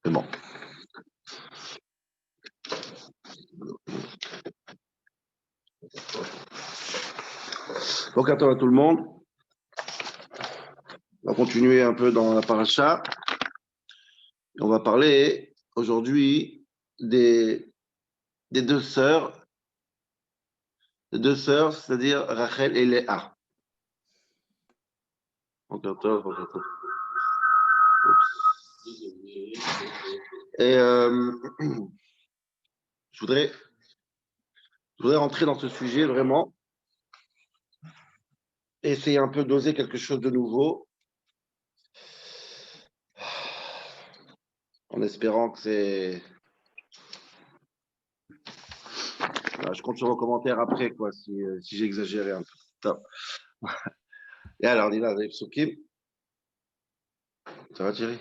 C'est bon. Donc, attends à tout le monde. On va continuer un peu dans la paracha. On va parler aujourd'hui des deux sœurs, c'est-à-dire Rachel et Léa. Donc, attends. Et je voudrais rentrer dans ce sujet vraiment, essayer un peu d'oser quelque chose de nouveau, en espérant que c'est... Voilà, je compte sur vos commentaires après, quoi, si j'ai exagéré un peu. Top. Et alors, on y va, Psukim. Ça va, Thierry?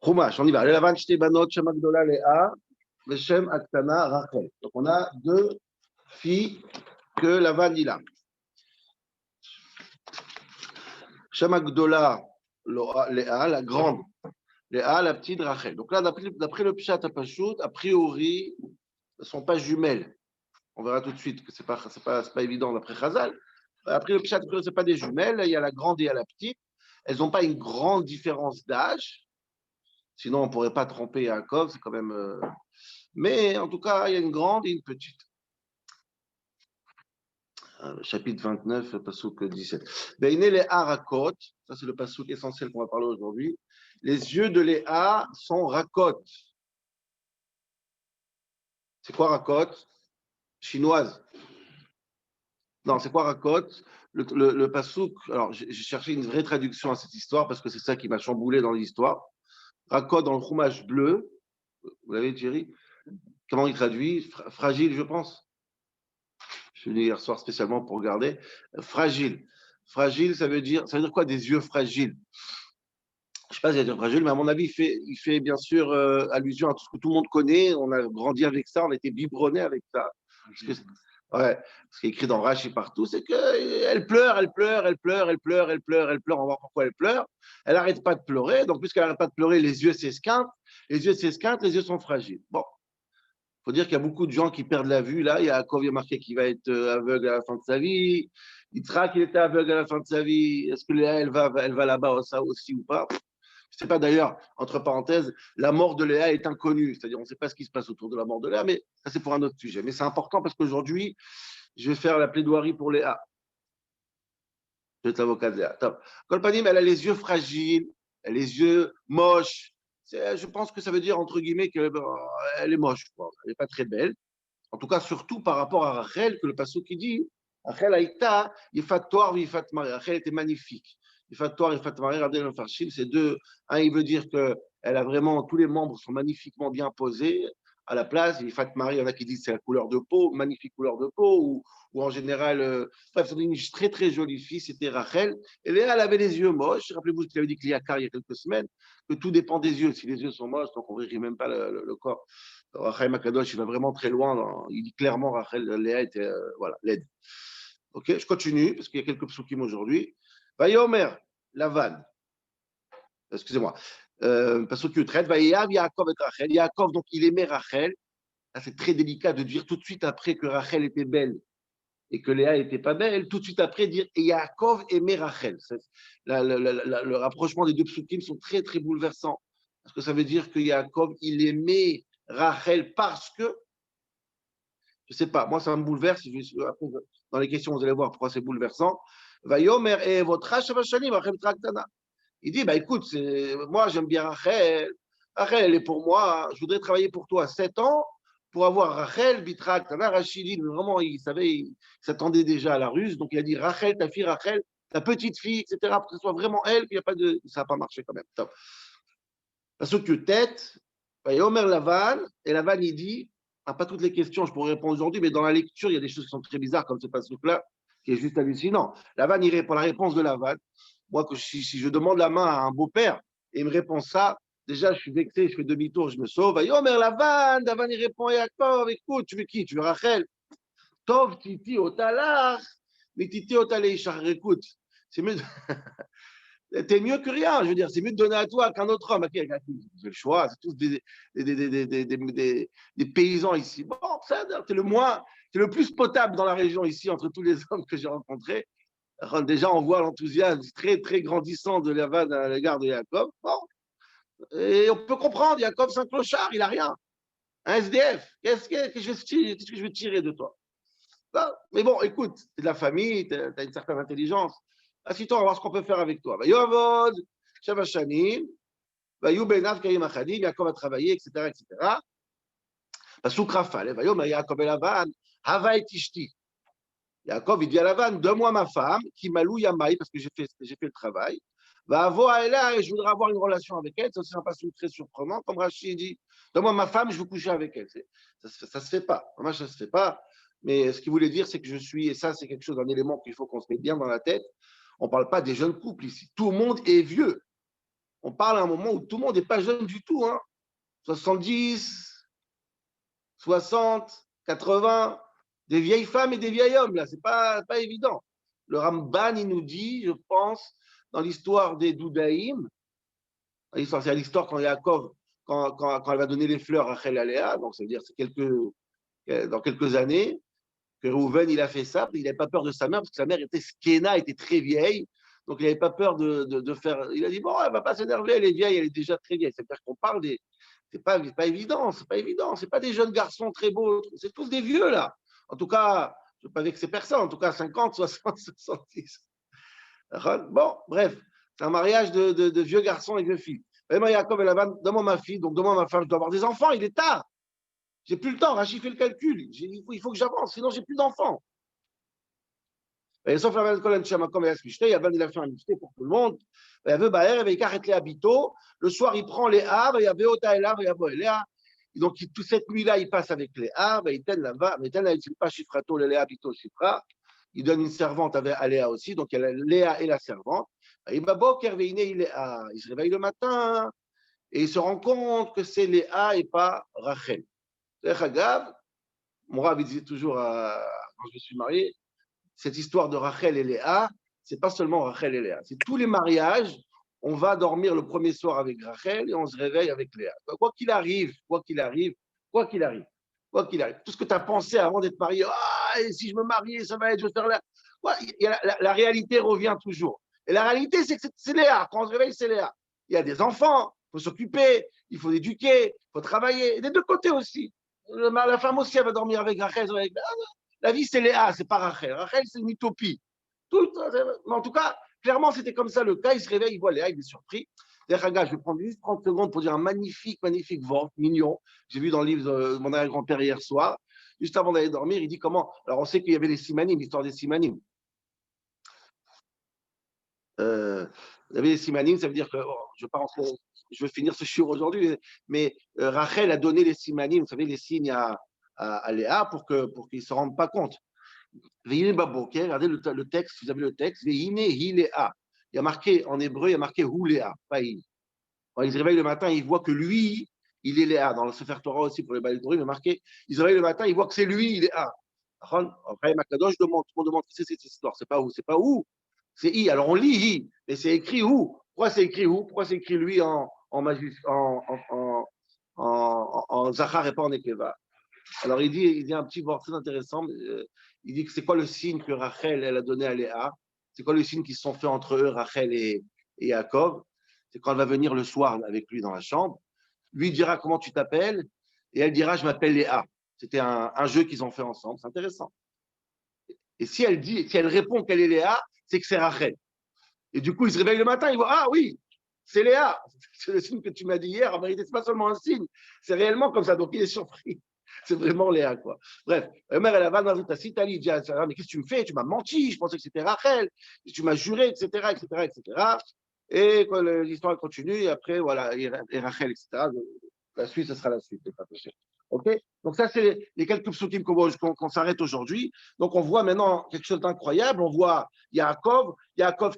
Chumash, on y va. Le Lavan, Shte Banot, Shem Agdola, Léa, Shem Aktana, Rachel. Donc, on a deux filles que Lavan, il a. Shem Agdola, Léa, la grande. Léa, la petite Rachel. Donc là, d'après le Pshat Apashut, a priori, elles ne sont pas jumelles. On verra tout de suite que ce n'est pas évident d'après Chazal. Après le Pshat, ce n'est pas des jumelles. Il y a la grande et il y a la petite. Elles n'ont pas une grande différence d'âge. Sinon, on ne pourrait pas tromper Yaakov. C'est quand même. Mais en tout cas, il y a une grande et une petite. Chapitre 29, Passouk 17. Beiné les Harakot. Ça, c'est le Passouk essentiel qu'on va parler aujourd'hui. Les yeux de Léa sont rakot. C'est quoi rakot? Chinoise. Non, c'est quoi rakot? Le Passouk. Alors, j'ai cherché une vraie traduction à cette histoire parce que c'est ça qui m'a chamboulé dans l'histoire. Rakot dans le chumash bleu. Vous l'avez, Thierry? Comment il traduit? Fragile, je pense. Je suis venu hier soir spécialement pour regarder. Fragile. Fragile, ça veut dire quoi des yeux fragiles? Je ne sais pas si c'est fragile, mais à mon avis, il fait bien sûr allusion à tout ce que tout le monde connaît. On a grandi avec ça, on a été biberonné avec ça. Ouais, ce qui est écrit dans Rashi partout, c'est qu'elle pleure. On va voir pourquoi elle pleure. Elle n'arrête pas de pleurer. Donc, puisqu'elle n'arrête pas de pleurer, les yeux s'esquintent. Les yeux sont fragiles. Bon, il faut dire qu'il y a beaucoup de gens qui perdent la vue. Là, il y a Yaakov, il y a marqué qu'il va être aveugle à la fin de sa vie. Yitzhak, il était aveugle à la fin de sa vie. Est-ce que Léa, elle va là-bas ça aussi ou pas? Je ne sais pas d'ailleurs, entre parenthèses, la mort de Léa est inconnue. C'est-à-dire, on ne sait pas ce qui se passe autour de la mort de Léa, mais ça, c'est pour un autre sujet. Mais c'est important parce qu'aujourd'hui, je vais faire la plaidoirie pour Léa. Je vais être l'avocat de Léa. Kolpanim, elle a les yeux fragiles, elle a les yeux moches. Je pense que ça veut dire, entre guillemets, qu'elle est moche. Quoi. Elle n'est pas très belle. En tout cas, surtout par rapport à Rachel, que le passage qui dit Rachel Aïta, Yifatoire, Yifatmari. Rachel était magnifique. Yifatoire, Yifatmari, regardez le farshim, c'est deux. Un, il veut dire qu'elle a vraiment, tous les membres sont magnifiquement bien posés à la place. Yifatmari, il y en a qui disent c'est la couleur de peau, magnifique couleur de peau, ou en général, bref, c'est une très très jolie fille, c'était Rachel. Et Léa, elle avait les yeux moches. Rappelez-vous ce qu'il avait dit Kliakar il y a quelques semaines, que tout dépend des yeux. Si les yeux sont moches, donc on ne vérifie même pas le corps. Rachel Makadosh, il va vraiment très loin. Il dit clairement Rachel, Léa était laide. Ok, je continue parce qu'il y a quelques psukim aujourd'hui. Vayomer, Lavan. Excusez-moi. Pasuk Yutret, Vayav Yaakov et Rachel. Yaakov, donc il aimait Rachel. Là, c'est très délicat de dire tout de suite après que Rachel était belle et que Léa n'était pas belle, tout de suite après dire et Yaakov aimait Rachel. Le rapprochement des deux psukim sont très très bouleversants. Parce que ça veut dire que Yaakov, il aimait Rachel parce que, je ne sais pas, moi ça me bouleverse. Après, dans les questions, vous allez voir pourquoi c'est bouleversant. Vayomer et votre il dit, bah écoute, moi j'aime bien Rachel. Rachel, elle est pour moi. Je voudrais travailler pour toi 7 ans pour avoir Rachel, Bitrak, Tana, Rachidine. Vraiment, il savait, il s'attendait déjà à la ruse. Donc il a dit Rachel, ta fille Rachel, ta petite fille, etc. Pour que ce soit vraiment elle. Puis il y a pas de, ça n'a pas marché quand même. Top. Parce que tête, Vayomer Lavan, et Lavan il dit, pas toutes les questions, je pourrais répondre aujourd'hui, mais dans la lecture, il y a des choses qui sont très bizarres comme ce passage-là, qui est juste hallucinant. Lavan, il répond la réponse de Lavan. Moi, si je demande la main à un beau-père et il me répond ça, déjà, je suis vexé, je fais demi-tour, je me sauve. Yomer Lavan, Lavan, il répond à Yaakov, écoute, tu veux qui? Tu veux Rachel? Tov, Titi, Otalach, mais Titi, Otalach, écoute, c'est mieux. T'es mieux que rien. Je veux dire, c'est mieux de donner à toi qu'un autre homme. Qui a le choix. C'est tous des paysans ici. Bon, ça, c'est le moins, c'est le plus potable dans la région ici entre tous les hommes que j'ai rencontrés. Déjà, on voit l'enthousiasme très, très grandissant de Lavan à l'égard de Jacob. Bon. Et on peut comprendre, Jacob, c'est un clochard, il n'a rien. Un SDF. Qu'est-ce que je vais tirer de toi? Mais bon, écoute, c'est de la famille, tu as une certaine intelligence. Assis-toi, on va voir ce qu'on peut faire avec toi. Yovod, Shavashanim, Yubenav, Karim Achadim, Yaakov a travaillé, etc., etc. Pasuk Rafal, Vayom, Yaakov et Lavan, Hava et Tishti. Yaakov, il dit à Lavan, donne-moi ma femme, qui malou Yamaï, parce que j'ai fait le travail. Va avoir elle là et je voudrais avoir une relation avec elle. C'est aussi un passage très surprenant. Comme Rachid dit, donne-moi ma femme, je veux coucher avec elle. Ça se fait pas. Moi, ça se fait pas. Mais ce qu'il voulait dire, c'est que je suis, et ça, c'est quelque chose, un élément qu'il faut qu'on se mette bien dans la tête. On ne parle pas des jeunes couples ici. Tout le monde est vieux. On parle à un moment où tout le monde n'est pas jeune du tout. 70, 60, 80, des vieilles femmes et des vieils hommes, là, c'est pas évident. Le Ramban, il nous dit, je pense, dans l'histoire des Doudaïm, c'est l'histoire quand Yaakov, quand elle va donner les fleurs à Rachel et Léa, donc ça veut dire dans quelques années, que Reuven, il a fait ça, il n'avait pas peur de sa mère, parce que sa mère était Skena, était très vieille, donc il n'avait pas peur de faire. Il a dit, bon, elle ne va pas s'énerver, elle est vieille, elle est déjà très vieille. C'est-à-dire qu'on parle des. C'est pas évident, c'est pas des jeunes garçons très beaux, c'est tous des vieux, là. En tout cas, je ne veux pas vexer personne, en tout cas 50, 60, 70. Bon, bref, c'est un mariage de vieux garçons et vieux filles. Vraiment, Jacob et Lavan, donne-moi ma fille, donc donne-moi ma femme, je dois avoir des enfants, il est tard. J'ai plus le temps, Rachid fait le calcul. Il faut que j'avance, sinon j'ai plus d'enfants. Et sauf la même colonne, comme il a fait un mixté pour tout le monde. Il y avait Baer, il arrête les habitants. Le soir, il prend les arbres, il y avait Ota et l'arbre, il y avait Léa. Donc, toute cette nuit-là, il passe avec les arbres, il tenne là-bas, mais il ne pas Chifrato, les habitants Chifra. Il donne une servante à Léa aussi, donc il y a Léa et la servante. Il se réveille le matin et il se rend compte que c'est Léa et pas Rachel. Mon rab, il disait toujours, quand je me suis marié, cette histoire de Rachel et Léa, c'est pas seulement Rachel et Léa. C'est tous les mariages, on va dormir le premier soir avec Rachel et on se réveille avec Léa. Quoi qu'il arrive, tout ce que tu as pensé avant d'être marié, et si je me mariais, ça va être, je vais faire là. La réalité revient toujours. Et la réalité, c'est que c'est Léa. Quand on se réveille, c'est Léa. Il y a des enfants, il faut s'occuper, il faut éduquer, il faut travailler. Et des deux côtés aussi. La femme aussi, elle va dormir avec Rachel. La vie, c'est Léa, c'est pas Rachel. Rachel, c'est une utopie. Mais en tout cas, clairement, c'était comme ça le cas. Il se réveille, il voit Léa, il est surpris. D'ailleurs, je vais prendre juste 30 secondes pour dire un magnifique vent, mignon. J'ai vu dans le livre de mon arrière-grand-père hier soir. Juste avant d'aller dormir, il dit comment. Alors, on sait qu'il y avait les Simanim, l'histoire des Simanim. Il y avait les Simanim, ça veut dire que, je vais finir ce shiur aujourd'hui, mais Rachel a donné les Simanim, vous savez, les signes à Léa pour qu'il ne se rende pas compte. Regardez le texte, vous avez le texte, il y a marqué en hébreu, il y a marqué Hu Léa, pas il. Quand il se réveille le matin, il voit que lui, il est Léa. Dans le Sefer Torah aussi, pour les Baal Torah, il est marqué, il se réveille le matin, il voit que c'est lui, il est Léa. Après, Makadosh demande, tout le monde demande que c'est cette histoire, c'est pas où, c'est I. Alors on lit I, mais c'est écrit où? Pourquoi c'est écrit où? Pourquoi c'est écrit lui en Zachar et pas en Nekeva? Alors il dit un petit mot très intéressant. Il dit que c'est quoi le signe que Rachel elle a donné à Léa? C'est quoi le signe qui se sont faits entre eux, Rachel et Yaakov? C'est quand elle va venir le soir avec lui dans la chambre. Lui dira comment tu t'appelles et elle dira je m'appelle Léa. C'était un jeu qu'ils ont fait ensemble. C'est intéressant. Et si elle répond qu'elle est Léa, c'est que c'est Rachel. Et du coup, il se réveille le matin, il voit ah oui, c'est Léa. C'est le signe que tu m'as dit hier. En vérité, c'est pas seulement un signe, c'est réellement comme ça. Donc il est surpris. C'est vraiment Léa, quoi. Bref, Omer elle va dans ta cité, il dit, mais qu'est-ce que tu me fais? Tu m'as menti, je pensais que c'était Rachel, tu m'as juré, etc., etc., etc. Et quoi, l'histoire continue, et après, voilà, et Rachel, etc. La suite, ce sera la suite, c'est pas possible. OK? Donc, ça, c'est les quelques psukim qu'on s'arrête aujourd'hui. Donc, on voit maintenant quelque chose d'incroyable. On voit Yaakov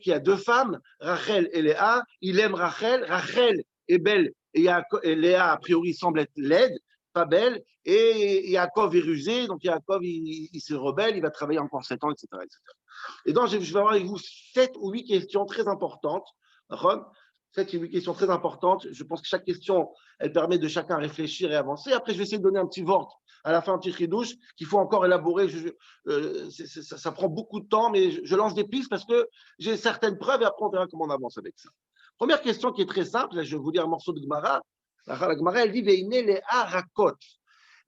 qui a deux femmes, Rachel et Léa. Il aime Rachel. Rachel est belle et Léa, a priori, semble être laide, pas belle. Et Yaakov est rusé. Donc, Yaakov, il se rebelle. Il va travailler encore 7 ans, etc., etc. Et donc, je vais avoir avec vous 7 ou 8 questions très importantes C'est une question très importante. Je pense que chaque question, elle permet de chacun réfléchir et avancer. Après, je vais essayer de donner un petit vort à la fin, un petit chidouche qu'il faut encore élaborer. Ça prend beaucoup de temps, mais je lance des pistes parce que j'ai certaines preuves et après, on verra comment on avance avec ça. Première question qui est très simple. Là, je vais vous lire un morceau de Gemara. La Gemara, elle dit Veine les harakot.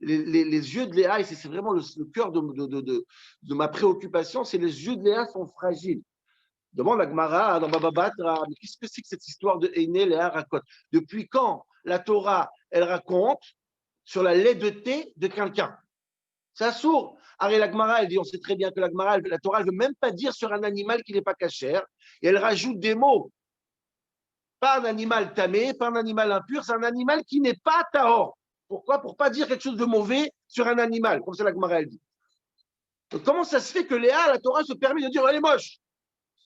Les yeux de Léa, et c'est vraiment le cœur de ma préoccupation, c'est les yeux de Léa sont fragiles. Demande la Gemara dans Baba Batra, mais qu'est-ce que c'est que cette histoire de Einé Léa Rakot? Depuis quand la Torah, elle raconte sur la laideté de quelqu'un? C'est sourd. Arrête la Gemara, elle dit, on sait très bien que la Gemara, la Torah, elle ne veut même pas dire sur un animal qui n'est pas cachère, et elle rajoute des mots. Pas un animal tamé, pas un animal impur, c'est un animal qui n'est pas tahor. Pourquoi? Pour ne pas dire quelque chose de mauvais sur un animal, comme ça la Gemara, elle dit. Donc, comment ça se fait que Léa, la Torah, se permet de dire, elle est moche?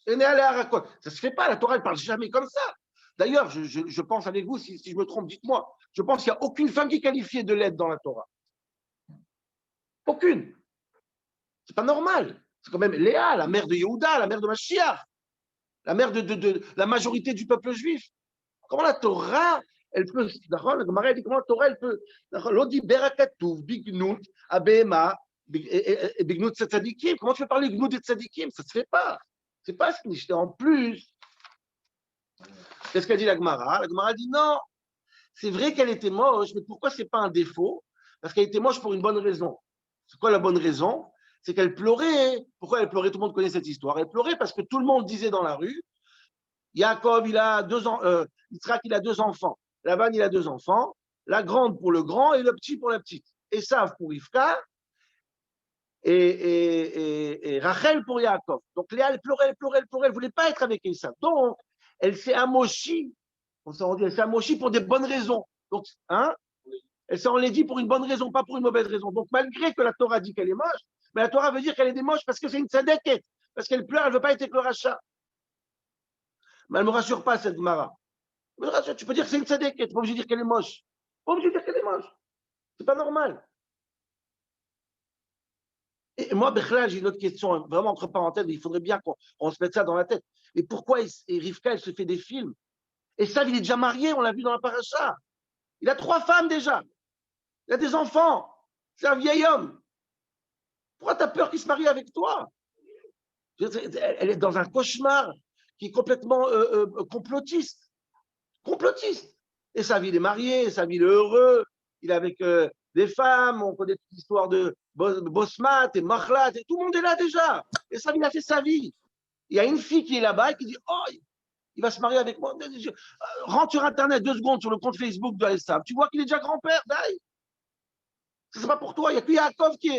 Ça ne se fait pas, la Torah ne parle jamais comme ça. D'ailleurs, je pense avec vous, si je me trompe, dites-moi, je pense qu'il n'y a aucune femme qui est qualifiée de laide dans la Torah. Aucune. C'est pas normal. C'est quand même Léa, la mère de Yehuda, la mère de Mashiach, la mère de la majorité du peuple juif. Comment la Torah, elle peut, la Gemara dit comment la Torah, elle peut, l'odi berakatouf, bignut, abema, bignut tzadikim. Comment tu peux parler de bignut et tzadikim? Ça ne se fait pas. C'est pas ce qu'il en plus. Qu'est-ce qu'a dit la Gemara? La Gemara dit non, c'est vrai qu'elle était moche, mais pourquoi c'est pas un défaut? Parce qu'elle était moche pour une bonne raison. C'est quoi la bonne raison? C'est qu'elle pleurait. Pourquoi elle pleurait? Tout le monde connaît cette histoire. Elle pleurait parce que tout le monde disait dans la rue, Yaakov, il a Yitzhak, il a 2 enfants. Laban, il a 2 enfants. La grande pour le grand et le petit pour la petite. Esav pour Rivka et Rachel pour Yaakov. Donc Léa, elle pleurait, elle ne voulait pas être avec Esav. Donc, elle s'est amochie. Elle s'est amochie pour des bonnes raisons. Donc, elle s'est enlaidie pour une bonne raison, pas pour une mauvaise raison. Donc, malgré que la Torah dit qu'elle est moche, mais la Torah veut dire qu'elle est moche parce que c'est une tzadeket, parce qu'elle pleure, elle ne veut pas être avec le rachat. Mais elle ne me rassure pas, cette Gemara. Tu peux dire que c'est une tzadeket, tu n'es pas obligé de dire qu'elle est moche. Tu n'es pas obligé de dire qu'elle est moche. C'est pas normal. Et moi, Bechla, j'ai une autre question, vraiment entre parenthèses, il faudrait bien qu'on se mette ça dans la tête. Mais pourquoi Rivka, elle se fait des films? Et ça, il est déjà marié, on l'a vu dans la paracha. Il a 3 femmes déjà. Il a des enfants. C'est un vieil homme. Pourquoi tu as peur qu'il se marie avec toi? Elle est dans un cauchemar qui est complètement complotiste. Complotiste. Et sa vie, il est marié, sa vie, il est heureux. Il est avec des femmes. On connaît toute l'histoire de Bosmat et Machlat. Et tout le monde est là déjà. Et ça, il a fait sa vie. Il y a une fille qui est là-bas et qui dit, oh, il va se marier avec moi. Rentre sur Internet 2 secondes sur le compte Facebook de Alessam. Tu vois qu'il est déjà grand-père. Ce n'est pas pour toi. Il n'y a que Yaakov qui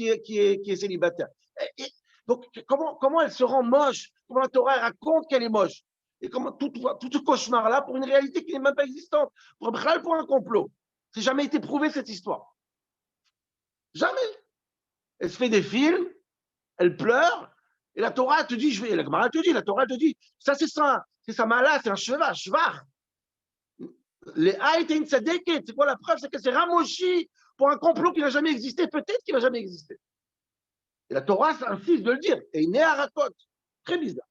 est célibataire. Donc, comment elle se rend moche? Comment la Torah raconte qu'elle est moche? Et comment tout ce cauchemar-là pour une réalité qui n'est même pas existante, pour un complot. Ça n'a jamais été prouvé cette histoire. Jamais. Elle se fait des films, elle pleure, et la Torah te dit, la Gemara te dit, la Torah te dit, ça c'est ça mala, c'est un cheval. Les A étaient une tzadeket. C'est quoi la preuve? C'est que c'est ramochi pour un complot qui n'a jamais existé. Peut-être qu'il n'a jamais existé. Et la Torah insiste de le dire. Et il n'est à rakot. Très bizarre.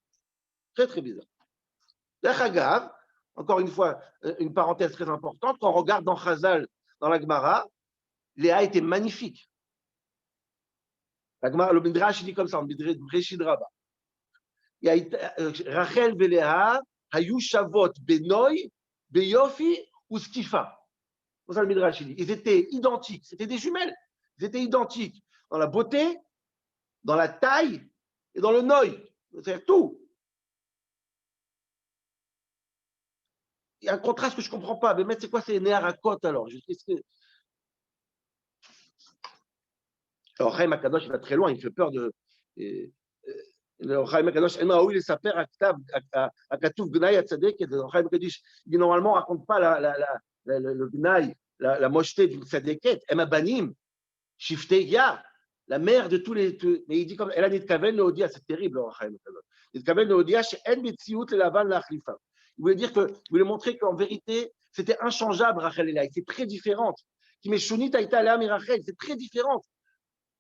Très, très bizarre. L'achagav, encore une fois, une parenthèse très importante, quand on regarde dans Chazal, dans la Gemara, Léa était magnifique. La Gemara, le Midrash, il dit comme ça, le Midrash Rabba. Il y a Rachel et Léa, Hayu Shavot Benoy, Beyofi ou Skifa. C'est ça le Midrash, il dit. Ils étaient identiques. C'était des jumelles. Ils étaient identiques dans la beauté, dans la taille et dans le noï. C'est-à-dire tout. Il y a un contraste que je ne comprends pas. Mais c'est quoi, c'est Néarakot alors? Alors, Chaim Akadosh, il va très loin, il fait peur de. Le Chaim Akadosh, il s'appelle Akatouf Gnaï Atzadek. Chaim Akadosh, il dit normalement, on ne raconte pas le Gnaï, la mocheté d'une Tzadeket. Emma Banim, Shifteya, la mère de tous les. Mais il dit comme. Elle a dit Kaven Leodia, c'est terrible, Chaim Akadosh. Il dit Kaven Leodia, chez En Metsiout le Lavan Lachlifa. Il voulait dire que, il voulait montrer qu'en vérité, c'était inchangeable, Rachel et Léa. C'est très différente. Qui met Shunit Aïta Léa Mirachel, c'est très différente.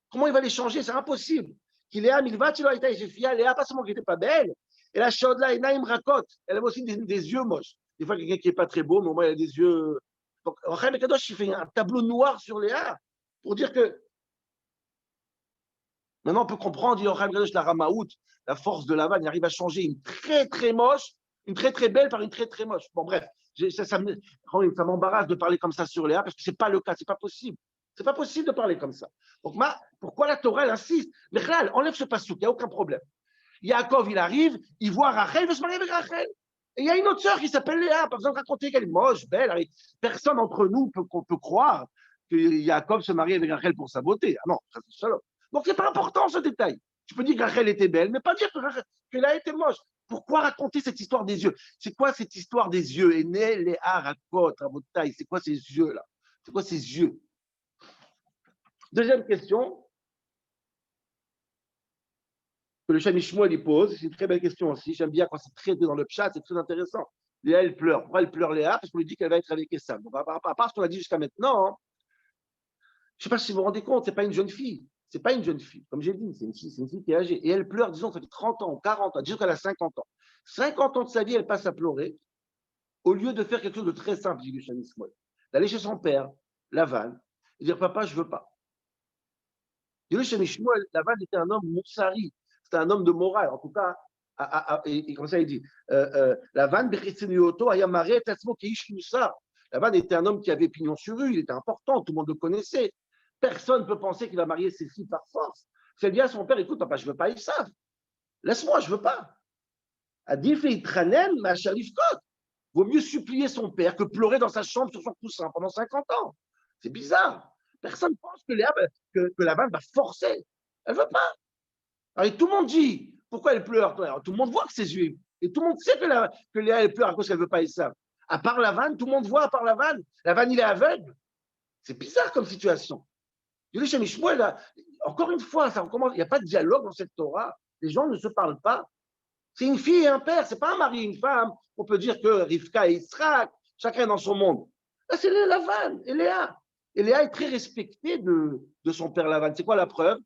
Comment il va les changer? C'est impossible. Qu'il Léa Milvat, Léa, pas seulement qu'elle n'était pas belle, Et la Shodla et Naïm Rakot, elle a aussi des yeux moches. Des fois, quelqu'un qui n'est pas très beau, mais au moins, il a des yeux. Donc, Rachel Kadosh, il fait un tableau noir sur Léa pour dire que. Maintenant, on peut comprendre, dit Rachel Kadosh, la Ramaout, la force de Lavan, il arrive à changer une très, très moche, une très, très belle par une très, très moche. Bon, bref, ça m'embarrasse de parler comme ça sur Léa parce que ce n'est pas le cas, ce n'est pas possible. C'est pas possible de parler comme ça. Donc, pourquoi la Torah, elle insiste? Mais là, enlève ce passouk, il n'y a aucun problème. Yaakov, il arrive, il voit Rachel, il veut se marier avec Rachel. Et il y a une autre sœur qui s'appelle Léa, pas besoin de raconter qu'elle est moche, belle. Avec... Personne d'entre nous peut croire que Yaakov se marie avec Rachel pour sa beauté. Ah non, ça c'est seul. Donc c'est pas important ce détail. Tu peux dire que Rachel était belle, mais pas dire que Léa était moche. Pourquoi raconter cette histoire des yeux? C'est quoi cette histoire des yeux? Et né Léa raconte à votre taille. C'est quoi ces yeux-là? C'est quoi ces yeux? Deuxième question que le Shami Shmuel il pose, c'est une très belle question aussi. J'aime bien quand c'est traité dans le chat, c'est très intéressant. Léa, elle pleure. Pourquoi elle pleure Léa? Parce qu'on lui dit qu'elle va être avec Esav. Donc, à part ce qu'on a dit jusqu'à maintenant, hein, je ne sais pas si vous vous rendez compte, ce n'est pas une jeune fille. C'est pas une jeune fille, comme j'ai dit, c'est une fille qui est âgée. Et elle pleure, disons, ça fait 30 ans, 40 ans, disons qu'elle a 50 ans. 50 ans de sa vie, elle passe à pleurer, au lieu de faire quelque chose de très simple, dit le Shami Shmuel. D'aller chez son père, Lavan, et dire, papa, je ne veux pas. Dit le Shami Shmuel, Lavan était un homme moussari, c'était un homme de morale, en tout cas, et comme ça il dit, Lavan était un homme qui avait pignon sur rue, il était important, tout le monde le connaissait. Personne ne peut penser qu'il va marier ses filles par force. C'est bien à son père, écoute, papa, je ne veux pas, ils savent. Laisse-moi, je ne veux pas. Vaut mieux supplier son père que pleurer dans sa chambre sur son coussin pendant 50 ans. C'est bizarre. Personne ne pense que Lavan va forcer. Elle ne veut pas. Alors, tout le monde dit, pourquoi elle pleure? Alors, tout le monde voit que c'est juif. Et tout le monde sait que Léa, elle pleure à cause qu'elle ne veut pas Esav. À part Lavan, tout le monde voit à part Lavan. Lavan, il est aveugle. C'est bizarre comme situation. Encore une fois, il n'y a pas de dialogue dans cette Torah. Les gens ne se parlent pas. C'est une fille et un père. Ce n'est pas un mari et une femme. On peut dire que Rivka et Yitzhak, chacun dans son monde. Là, c'est Lavan et Léa. Et Léa est très respectée de son père Lavan. C'est quoi la preuve?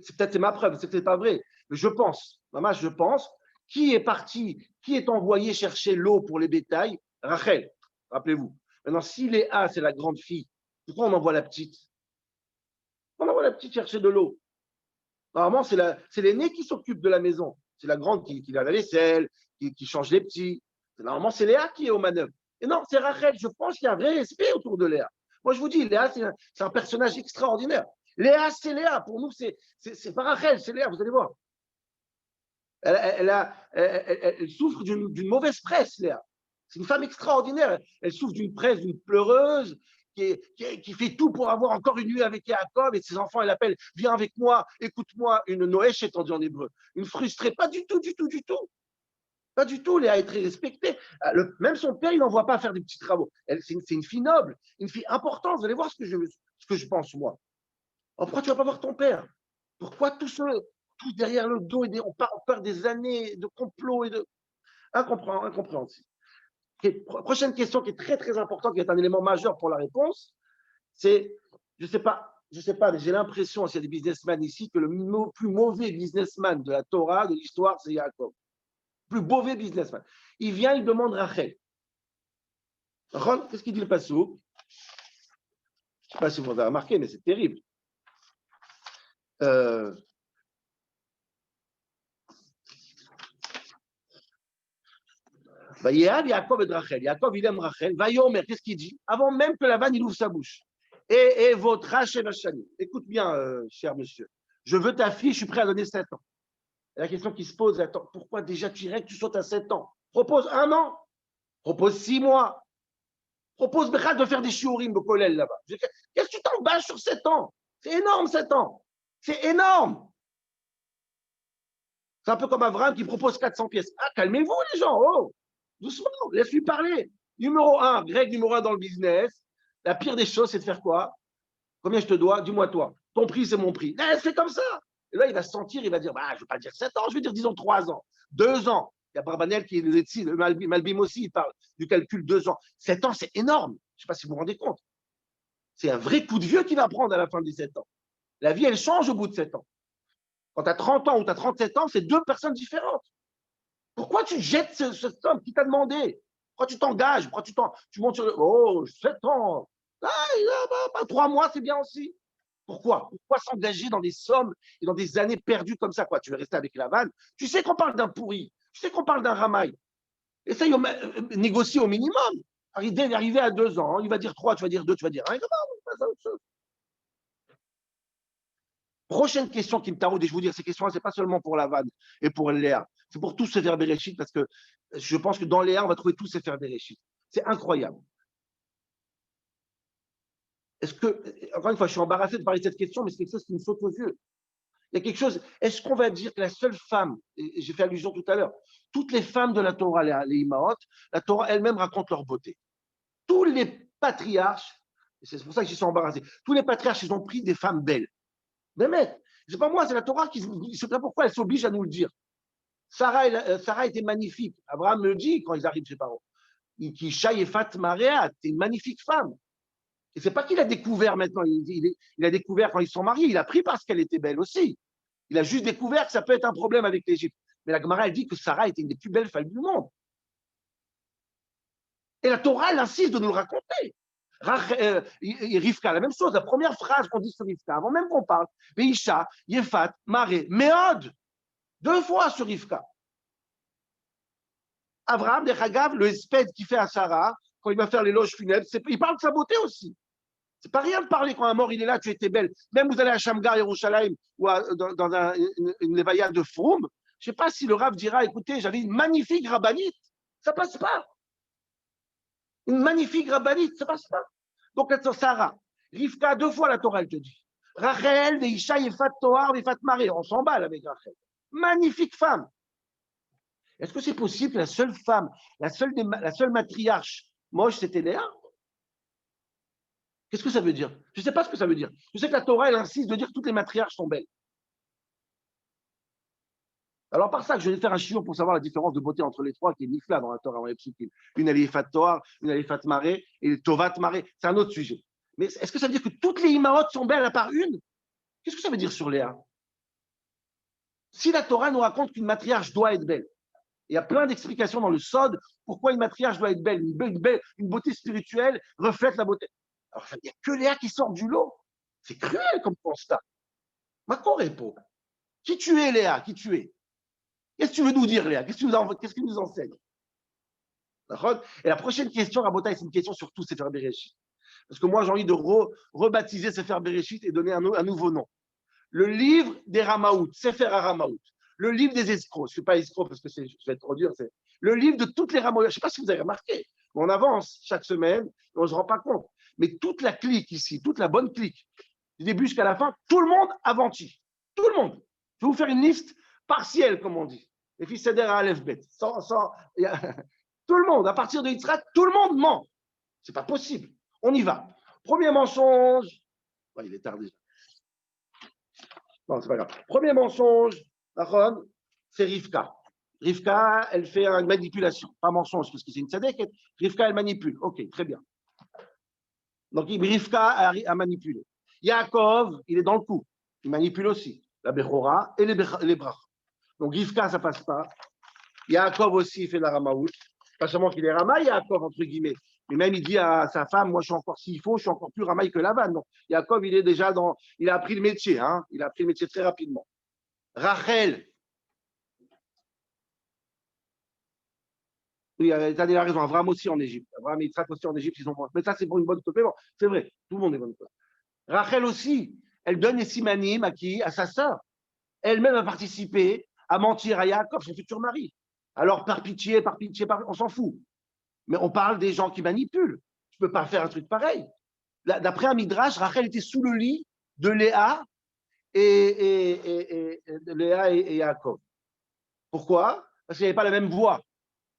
C'est ma preuve, c'est peut-être pas vrai, mais je pense, maman, je pense, qui est parti, qui est envoyé chercher l'eau pour les bétails? Rachel, rappelez-vous. Maintenant, si Léa, c'est la grande fille, pourquoi on envoie la petite? On envoie la petite chercher de l'eau. Normalement, c'est l'aîné qui s'occupe de la maison. C'est la grande qui lave la vaisselle, qui change les petits. Normalement, c'est Léa qui est aux manœuvres. Et non, c'est Rachel. Je pense qu'il y a un vrai respect autour de Léa. Moi, je vous dis, Léa, c'est un personnage extraordinaire. Léa, c'est Léa. Pour nous, c'est pas Rachel, c'est Léa, vous allez voir. Elle souffre d'une mauvaise presse, Léa. C'est une femme extraordinaire. Elle souffre d'une presse, d'une pleureuse, qui fait tout pour avoir encore une nuit avec Yaakov et ses enfants. Elle appelle, viens avec moi, écoute-moi, une Noëch étendue en hébreu. Une frustrée, pas du tout, du tout, du tout. Pas du tout, Léa est très respectée. Même son père, il n'envoie pas faire des petits travaux. C'est une fille noble, une fille importante. Vous allez voir ce que je pense, moi. Alors, pourquoi tu ne vas pas voir ton père? Pourquoi tout derrière le dos, on perd des années de complot et de. Incompréhensible. Prochaine question qui est très, très importante, qui est un élément majeur pour la réponse, c'est, je ne sais pas, j'ai l'impression, s'il y a des businessmen ici, que le plus mauvais businessman de la Torah, de l'histoire, c'est Yaakov. Le plus mauvais businessman. Il vient, il demande Rachel. Qu'est-ce qu'il dit le passouk? Je ne sais pas si vous avez remarqué, mais c'est terrible. Yaakov et Rachel. Yaakov, il aime Rachel. Vayomer, qu'est-ce qu'il dit? Avant même que Lavan, il ouvre sa bouche. Et votre Rachel Hachani. Écoute bien, cher monsieur. Je veux ta fille, je suis prêt à donner 7 ans. Et la question qui se pose, attends, pourquoi déjà direct tu sautes à 7 ans? Propose 1 an. Propose 6 mois. Propose Bechad de faire des shiurim au collège là-bas. Qu'est-ce que tu t'embâches sur 7 ans? C'est énorme, 7 ans. C'est énorme. C'est un peu comme Abraham qui propose 400 pièces. Ah, calmez-vous les gens. Oh, doucement, laisse-lui parler. Numéro 1, règle numéro 1 dans le business. La pire des choses, c'est de faire quoi? Combien je te dois? Dis-moi toi. Ton prix, c'est mon prix. C'est comme ça. Et là, il va se sentir, il va dire, bah, je ne vais pas dire 7 ans, je vais dire, disons, 3 ans. 2 ans. Il y a Barbanel qui nous dit, Malbim aussi, il parle du calcul 2 ans. 7 ans, c'est énorme. Je ne sais pas si vous vous rendez compte. C'est un vrai coup de vieux qu'il va prendre à la fin des 7 ans. La vie, elle change au bout de 7 ans. Quand tu as 30 ans ou tu as 37 ans, c'est 2 personnes différentes. Pourquoi tu jettes cet homme qui t'a demandé? Pourquoi tu t'engages? Pourquoi tu montes sur le. Oh, 7 ans. Ah, 3 mois, c'est bien aussi. Pourquoi s'engager dans des sommes et dans des années perdues comme ça, quoi? Tu veux rester avec la vanne? Tu sais qu'on parle d'un pourri. Tu sais qu'on parle d'un ramaille. Essaye négocier au minimum. Arriver à 2 ans, il va dire 3, tu vas dire 2, tu vas dire 1. Prochaine question qui me taraude, et je vous dis, ces questions, c'est pas seulement pour la vanne et pour Léa, c'est pour tous ces faire Bereshit, parce que je pense que dans Léa, on va trouver tous ces faire Bereshit. C'est incroyable. Est-ce que, encore une fois, je suis embarrassé de parler de cette question, mais c'est quelque chose qui me saute aux yeux. Il y a quelque chose, est-ce qu'on va dire que la seule femme, et j'ai fait allusion tout à l'heure, toutes les femmes de la Torah, les Imaot, la Torah elle-même raconte leur beauté. Tous les patriarches, et c'est pour ça que je suis embarrassé, tous les patriarches, ils ont pris des femmes belles. Mais mec, c'est pas moi, c'est la Torah qui, je sais pas pourquoi elle s'oblige à nous le dire. Sarah était magnifique. Abraham me le dit quand ils arrivent chez parents. Kisha Yefat Maréa, t'es une magnifique femme. Et c'est pas qu'il a découvert maintenant, il a découvert quand ils sont mariés, il a pris parce qu'elle était belle aussi. Il a juste découvert que ça peut être un problème avec l'Égypte. Mais la Gemara, elle dit que Sarah était une des plus belles femmes du monde. Et la Torah, elle insiste de nous le raconter. Rivka, la même chose, la première phrase qu'on dit sur Rivka, avant même qu'on parle, Beisha, Yefat, Maré, Méod, 2 fois sur Rivka. Abraham, Hagav, le espède qu'il fait à Sarah, quand il va faire l'éloge funèbre, il parle de sa beauté aussi. C'est pas rien de parler quand un mort il est là, tu étais belle. Même vous allez à Shamgar, Yerushalayim, ou dans une lévaïa de Froum, je sais pas si le Rav dira, écoutez, j'avais une magnifique rabbinite. Ça passe pas. Une magnifique rabbinite, ça passe pas. Donc, Sarah, Rivka, 2 fois la Torah, elle te dit. Rachel, Veisha, Yefat Toar, Yefat Maré. On s'emballe avec Rachel. Magnifique femme. Est-ce que c'est possible que la seule femme, la seule matriarche, moche, c'était Léa? Qu'est-ce que ça veut dire? Je ne sais pas ce que ça veut dire. Je sais que la Torah, elle insiste de dire que toutes les matriarches sont belles. Alors, par ça, que je vais faire un chiot pour savoir la différence de beauté entre les trois, qui est Nifla dans la Torah, une elle est Yefat Toar, une elle est Yefat Maré, et Tovat Maré. C'est un autre sujet. Mais est-ce que ça veut dire que toutes les Imaot sont belles à part une? Qu'est-ce que ça veut dire sur Léa? Si la Torah nous raconte qu'une matriarche doit être belle, il y a plein d'explications dans le Sod pourquoi une matriarche doit être belle. Une beauté spirituelle reflète la beauté. Alors, il n'y a que Léa qui sort du lot. C'est cruel comme constat. Ma correpo. Qui tu es, Léa? Qui tu es? Qu'est-ce que tu veux nous dire, Léa? Qu'est-ce que tu nous enseignes? Et la prochaine question, Rabotai, c'est une question sur tout Sefer Bereshit. Parce que moi, j'ai envie de rebaptiser Sefer Bereshit et donner un nouveau nom. Le livre des Ramaout, Sefer Ramaout. Le livre des escrocs. Je ne suis pas escroc parce que je vais être trop dur. C'est le livre de toutes les Ramaout. Je ne sais pas si vous avez remarqué. On avance chaque semaine, on ne se rend pas compte. Mais toute la clique ici, toute la bonne clique, du début jusqu'à la fin, tout le monde a menti. Tout le monde. Je vais vous faire une liste partielle, comme on dit. Les fils Seder à Aleph Bet. Tout le monde, à partir de Yitzhak, tout le monde ment. C'est pas possible. On y va. Premier mensonge. Ouais, il est tard déjà. Non, c'est pas grave. Premier mensonge, c'est Rivka. Rivka, elle fait une manipulation. Pas mensonge, parce que c'est une tzadek. Rivka, elle manipule. Ok, très bien. Donc, Rivka a manipulé. Yaakov, il est dans le coup. Il manipule aussi. La Bechora et les Brach. Donc, Rivka, ça passe pas. Yaakov aussi, il fait la Ramaout. Pas seulement qu'il est Ramaï, Yaakov, entre guillemets. Mais même, il dit à sa femme, moi, je suis encore, s'il faut, je suis encore plus Ramaï que Lavan. Donc, Yaakov, il est déjà dans, il a appris le métier, hein. Il a appris le métier très rapidement. Rachel. Oui, il a raison. Abraham aussi en Égypte. Abraham et Yitzhak aussi en Égypte, ils ont. Mais ça, c'est pour une bonne complément. C'est vrai. Tout le monde est bonne. Rachel aussi. Elle donne les simanim à qui? À sa sœur. Elle-même a participé à mentir à Yaakov, son futur mari. Alors, par pitié, on s'en fout. Mais on parle des gens qui manipulent. Je ne peux pas faire un truc pareil. D'après un midrash, Rachel était sous le lit de Léa et Yaakov. Pourquoi? Parce qu'il n'y avait pas la même voix.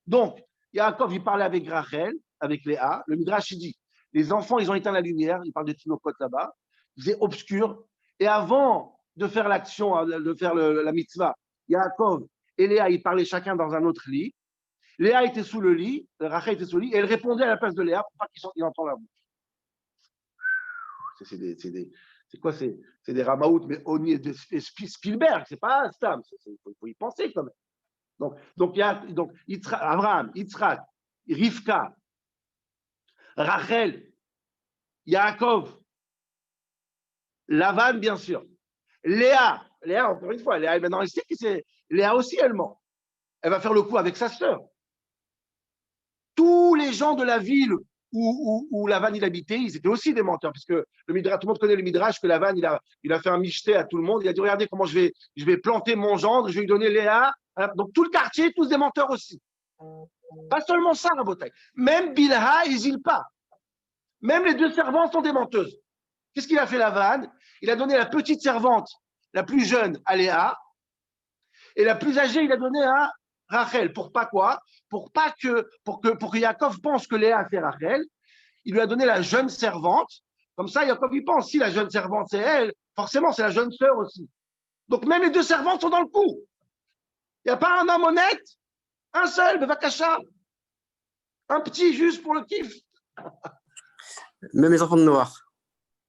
Donc, Yaakov, il parlait avec Rachel, avec Léa. Le midrash, il dit, les enfants, ils ont éteint la lumière. Il parle de Tinokot là-bas. C'est obscur. Et avant de faire l'action, de faire la mitzvah, Yaakov et Léa, ils parlaient chacun dans un autre lit. Léa était sous le lit, Rachel était sous le lit, et elle répondait à la place de Léa pour pas qu'il entende la bouche. C'est quoi? C'est des Ramaout, mais Spielberg, c'est pas Stam. Il faut y penser quand même. Donc, il y a donc, Abraham, Yitzhak, Rivka, Rachel, Yaakov, Lavan, bien sûr. Léa, encore une fois, Léa, maintenant, Léa aussi, elle ment. Elle va faire le coup avec sa sœur. Tous les gens de la ville où Lavan il habitait, ils étaient aussi des menteurs, puisque tout le monde connaît le Midrash que Lavan il a fait un michté à tout le monde. Il a dit regardez comment je vais planter mon gendre, je vais lui donner Léa. Donc tout le quartier, tous des menteurs aussi. Pas seulement ça, Rabotai. Même Bilha et Zilpa. Même les deux servantes sont des menteuses. Qu'est-ce qu'il a fait Lavan? Il a donné la petite servante, la plus jeune, à Léa, et la plus âgée, il a donné à Rachel. Pour pas quoi? Pour que Yaakov pense que Léa c'est Rachel. Il lui a donné la jeune servante. Comme ça, Yaakov il pense, si la jeune servante c'est elle, forcément c'est la jeune sœur aussi. Donc même les deux servantes sont dans le coup. Il n'y a pas un homme honnête, un seul, Bevakasha. Un petit juste pour le kiff. Même les enfants de Noir.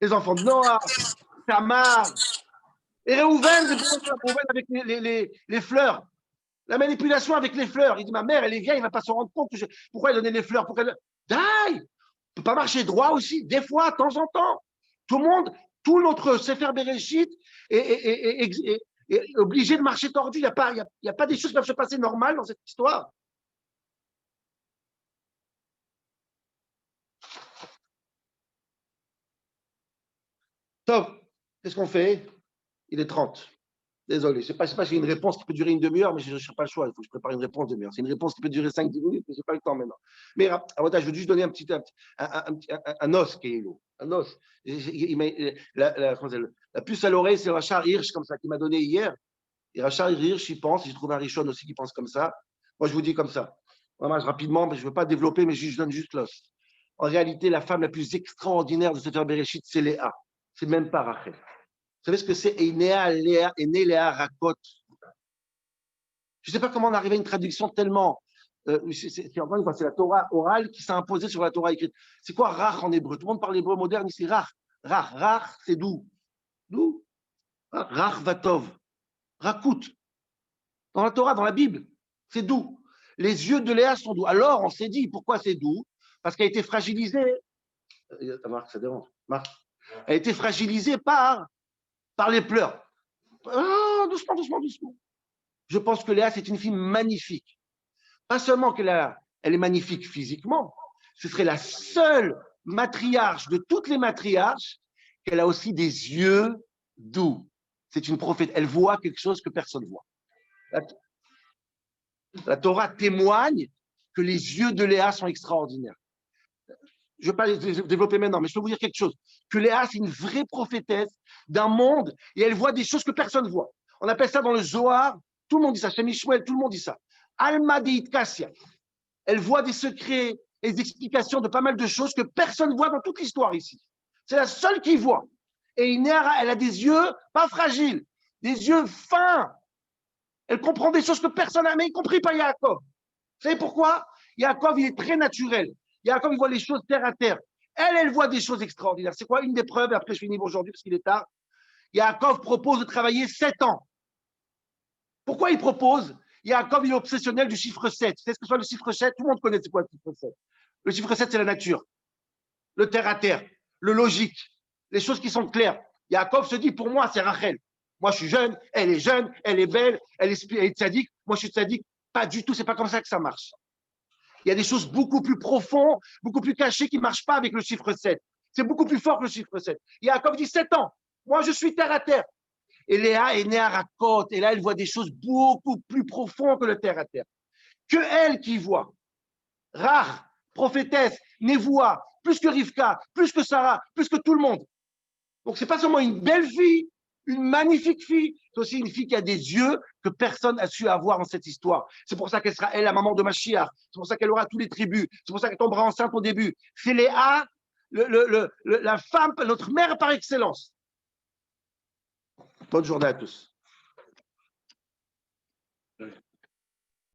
Les enfants de Noah, Tamar, et Réhouven, avec les fleurs. La manipulation avec les fleurs. Il dit, ma mère, elle est vieille, il ne va pas se rendre compte. Pourquoi il donnait les fleurs? Dai! On ne peut pas marcher droit aussi, des fois, de temps en temps. Tout notre Sefer Bereshit est obligé de marcher tordu. Il n'y a pas des choses qui peuvent se passer normales dans cette histoire. Top, qu'est-ce qu'on fait? Il est 30. Désolé, je ne sais pas si j'ai une réponse qui peut durer une demi-heure, mais je n'ai pas le choix. Il faut que je prépare une réponse de demi-heure. C'est une réponse qui peut durer 5-10 minutes, mais je n'ai pas le temps maintenant. Mais je veux juste donner un os, un os. La puce à l'oreille, c'est Rachar Hirsch, comme ça, qui m'a donné hier. Et Rachar Hirsch, il pense. J'ai trouvé un Richon aussi qui pense comme ça. Moi, je vous dis comme ça. Vraiment, rapidement, mais je ne veux pas développer, mais je donne juste l'os. En réalité, la femme la plus extraordinaire de Sefer Bereshit, c'est Léa. C'est même pas Rachel. Vous savez ce que c'est Einé Léa Rakot? Je ne sais pas comment on arrive à une traduction tellement. C'est la Torah orale qui s'est imposée sur la Torah écrite. C'est quoi Rach en hébreu? Tout le monde parle hébreu moderne, c'est Rach. Rach, c'est doux. Doux. Rach Vatov. Rakout. Dans la Torah, dans la Bible, c'est doux. Les yeux de Léa sont doux. Alors, on s'est dit, pourquoi c'est doux? Parce qu'elle a été fragilisée. Marc, ça dérange. Marc. Elle a été fragilisée par les pleurs. Doucement, doucement, doucement. Je pense que Léa, c'est une fille magnifique. Pas seulement qu'elle est magnifique physiquement, ce serait la seule matriarche de toutes les matriarches qu'elle a aussi des yeux doux. C'est une prophète. Elle voit quelque chose que personne ne voit. La Torah témoigne que les yeux de Léa sont extraordinaires. Je ne vais pas les développer maintenant, mais je peux vous dire quelque chose. Que Léa, c'est une vraie prophétesse d'un monde et elle voit des choses que personne ne voit. On appelle ça dans le Zohar, tout le monde dit ça, chez Mishmuel, tout le monde dit ça. Alma Deit Kassia. Elle voit des secrets et des explications de pas mal de choses que personne ne voit dans toute l'histoire ici. C'est la seule qui voit. Et Inéara, elle a des yeux pas fragiles, des yeux fins. Elle comprend des choses que personne n'a, mais y compris pas Yaakov. Vous savez pourquoi? Yaakov, il est très naturel. Yaakov, il voit les choses terre à terre. Elle voit des choses extraordinaires. C'est quoi une des preuves? Après, je finis aujourd'hui parce qu'il est tard. Yaakov propose de travailler 7 ans. Pourquoi il propose? Yaakov, il est obsessionnel du chiffre 7. C'est ce que soit le chiffre 7? Tout le monde connaît c'est quoi le chiffre 7. Le chiffre 7, c'est la nature, le terre à terre, le logique, les choses qui sont claires. Yaakov se dit, pour moi, c'est Rachel. Moi, je suis jeune, elle est belle, elle est tzaddik. Moi, je suis tzaddik. Pas du tout, c'est pas comme ça que ça marche. Il y a des choses beaucoup plus profondes, beaucoup plus cachées qui ne marchent pas avec le chiffre 7. C'est beaucoup plus fort que le chiffre 7. Yaakov dit 7 ans. Moi, je suis terre à terre. Et Léa est née à Rakot. Et là, elle voit des choses beaucoup plus profondes que le terre à terre. Que elle qui voit. Rach, prophétesse, Névoua, plus que Rivka, plus que Sarah, plus que tout le monde. Donc, ce n'est pas seulement une belle fille, une magnifique fille, c'est aussi une fille qui a des yeux que personne n'a su avoir dans cette histoire. C'est pour ça qu'elle sera, elle, la maman de Mashiach. C'est pour ça qu'elle aura tous les tribus. C'est pour ça qu'elle tombera enceinte au début. C'est Léa, la femme, notre mère par excellence. Bonne journée à tous.